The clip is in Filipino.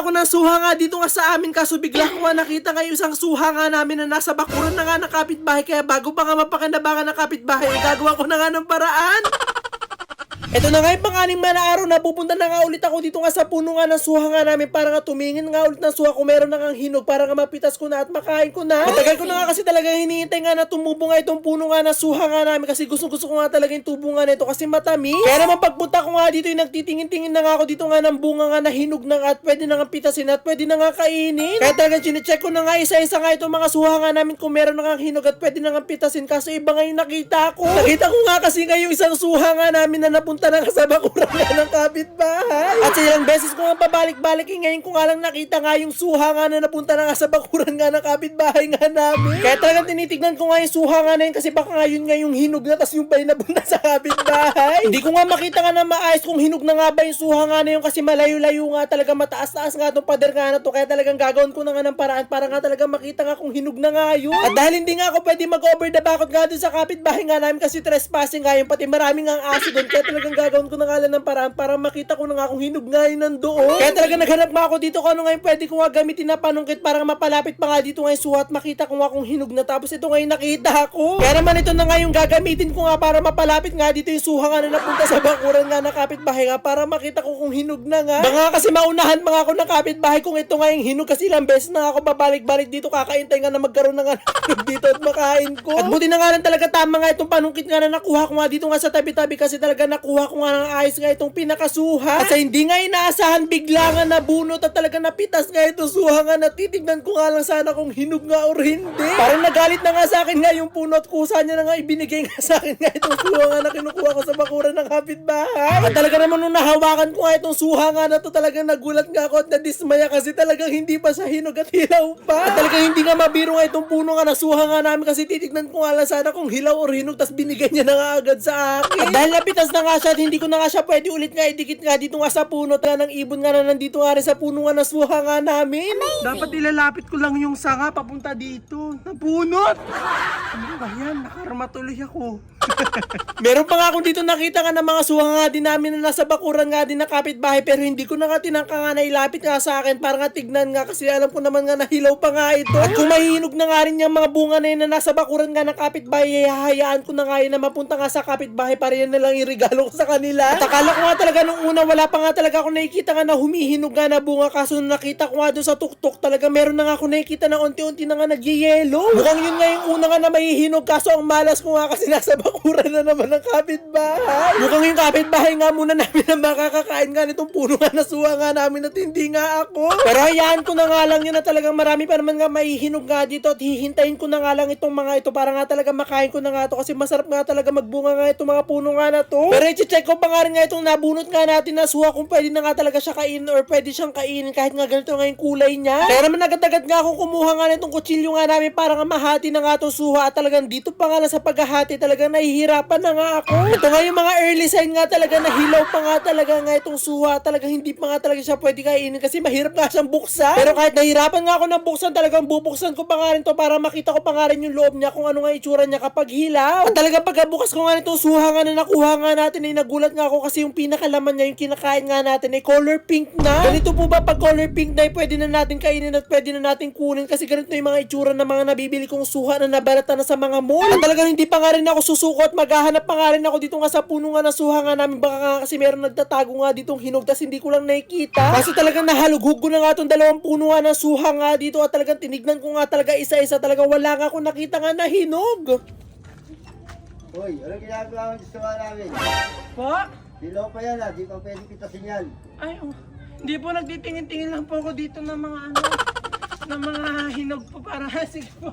ako ng suha nga dito nga sa amin, kaso bigla ko nga nakita nga yung isang suha nga namin na nasa bakuran na nga ng kapitbahay. Kaya bago pa nga mapakinabangan ng kapitbahay, gagawa ko na nga ng paraan. Ito na nga yung pang-anim na araw na pupunta na nga ulit ako dito nga sa puno nga ng suha nga namin para nga tumingin nga ulit ng suha kung meron na nga hinog para nga mapitas ko na at makain ko na. Matagal ko na nga kasi talaga hinihintay nga na tumubo nga itong puno nga ng suha nga namin kasi gusto ko nga talaga yung tubo nga nito kasi matamis. Kaya naman pagpunta ko nga dito yung nagtitingin-tingin na nga ako dito nga ng bunga nga na hinog na nga at pwede na nga pitasin at pwede na nga kainin. Kaya talagang chinecheck ko na nga isa-isa nga itong mga suha nga namin kung meron na nga hinog at pwede na nga pitasin kaso iba nga yung nakita ko. Nakita ko nga kasi nga yung isang suha nga namin na napunta na sa bakuran nga ng kapitbahay. At sa ilang beses ko nga pabalik-balik ngayon ko nga lang nakita nga yung suha nga na napunta na nga sa bakuran nga ng kapitbahay nga namin. Kaya talagang tinitignan ko nga yung suha nga na yun kasi baka nga yun nga yung hinog na tas yung bay napunta sa kapitbahay. Hindi ko nga makita nga na maayos kung hinog na nga ba yung suha nga na yun kasi malayo-layo nga talaga mataas-taas nga itong pader nga na to. Kaya talagang gagawin ko na nga ng paraan para nga talaga makita nga kung hinog na nga yun. At dahil hindi nga ako pwede mag-over the backot nga dun sa kapitbahay nga namin kasi trespassing nga yun pati maraming nga aso dun. Kaya talagang gagawin ko na nga lang ng paraan para makita ko na nga kung hinog nga yun nandoon. Kaya talaga naghanap nga ako dito kung ano nga yung pwede ko nga gamitin na panungkit para nga mapalapit pa nga dito nga yung suha at makita ko nga kung hinog na. Tapos ito nga yung nakita ko. Kaya naman ito na nga yung gagamitin ko nga para mapalapit nga dito yung suha nga na napunta sa bakuran nga na kapitbahay nga para makita ko kung hinog na nga. Baka kasi maunahan pa nga ako ng kapitbahay kung ito nga yung hinog kasi ilang beses na ako babalik-balik dito kakaintay nga na magkaroon na nga hinog dito at makain ko. At buti na nga lang talaga tama nga itong panungkit nga na nakuha ko nga dito nga sa tabi-tabi kasi talaga nakuha ko nga ng ayos nga itong pinakasuha. At sa hindi nga inaasahan bigla nga nabunot at talaga napitas nga itong suha nga natitignan ko nga lang sana kung hinog nga or hindi. Parang nagalit na nga sa akin nga yung puno at kusa niya na nga ibinigay nga sa akin nga itong suha nga na kinukuha ko sa bakuran ng kapitbahay. At talaga naman nung nahawakan ko nga itong suha nga na to talagang nagulat nga ako at nadismaya kasi talagang hindi pa siya hinog at hilaw pa. At talagang hindi nga mabiro nga itong puno nga na suha nga namin kasi titignan ko nga lang sana kung hilaw or hinog tas binigay niya na nga agad sa akin. At dahil napitas na nga siya at hindi ko na nga siya pwede ulit nga idikit nga dito nga sa puno nga ng ibon nga na nandito nga rin sa puno nga na suha nga namin. Amazing. Dapat ilalapit ko lang yung sanga papunta dito. Napunot! Ano ba yan? Nakarma tuloy ako. Meron pa nga akong dito nakita nga ng mga suha nga din namin na nasa bakuran nga din na kapitbahay pero hindi ko na nga tinangka nga na ilapit nga sa akin para nga tignan nga kasi alam ko naman nga nahilaw pa nga ito. At kung mahihinog na nga rin yung mga bunga na yun na nasa bakuran nga ng kapitbahay, hahayaan ko na nga yun na mapunta nga sa kapitbahay para yan na lang irigalo ko sa kanila. At akala ko nga talaga nung una wala pa nga talaga ako nakikita nga na humihinog nga na bunga kaso nung nakita ko nga doon sa tuktok talaga meron na nga ako nakikita na unti-unti na nga nagyayelo. Mukhang yun nga yung una nga na mahihinog kaso ang malas ko nga kasi nasa bakuran na naman ng kapitbahay. Mukhang yung kapitbahay nga muna namin na makakakain nga nitong puno nga na suha nga namin at hindi nga ako. Pero hayaan ko na nga lang yun na talagang marami pa naman nga mahihinog nga dito at hihintayin ko na nga lang itong mga ito para nga talaga makain ko na nga ito kasi masarap nga talaga magbunga nga itong mga puno nga na to. Pero i-check ko pa nga rin nga itong nabunot nga natin na suha kung pwede na nga talaga siya kainin or pwede siyang kainin kahit nga ganito nga yung kulay niya. Kaya naman agad-agad nga ako kumuha nga nitong kutsilyo nga namin para nga mahati na nga itong suha at talagang dito pa nga lang sa paghahati talagang nahihirapan na nga ako. Ito nga yung mga early sign nga talaga na hilaw pa nga talaga nga itong suha talagang hindi pa nga talaga siya pwede kainin kasi mahirap nga siyang buksan. Pero kahit nahirapan nga ako ng buksan talagang bubuksan ko pa nga rin to para makita ko pa nga rin yung loob niya kung ano nga itsura niya kapag hilaw. At talagang pagkabukas ko nga nitong suha nga na nakuha nga natin ay nagulat nga ako kasi yung pinakalaman niya yung kinakain nga natin ay color pink na. Ganito po ba pag color pink na ay pwede na natin kainin at pwede na natin kunin kasi ganito yung mga itsura ng mga nabibili kong suha na nabalatan na sa mga mall. At talagang hindi pa nga rin ako susuko at maghahanap pa nga rin ako dito nga sa puno nga na suha nga namin baka nga kasi meron nagtatago nga ditong hinog tas hindi ko lang nakikita. Kasi talagang nahalughug ko na nga itong dalawang puno nga na suha nga dito at talagang tinignan ko nga talaga isa-isa talaga wala nga akong nakita nga na hinog. Hoy, anong ginagawa mo sa suha namin? Po? Dilaw pa yan di pa pwede pitasin yan. Ay, hindi po nagtitingin-tingin lang po ako dito ng mga ng mga hinog po para sige po.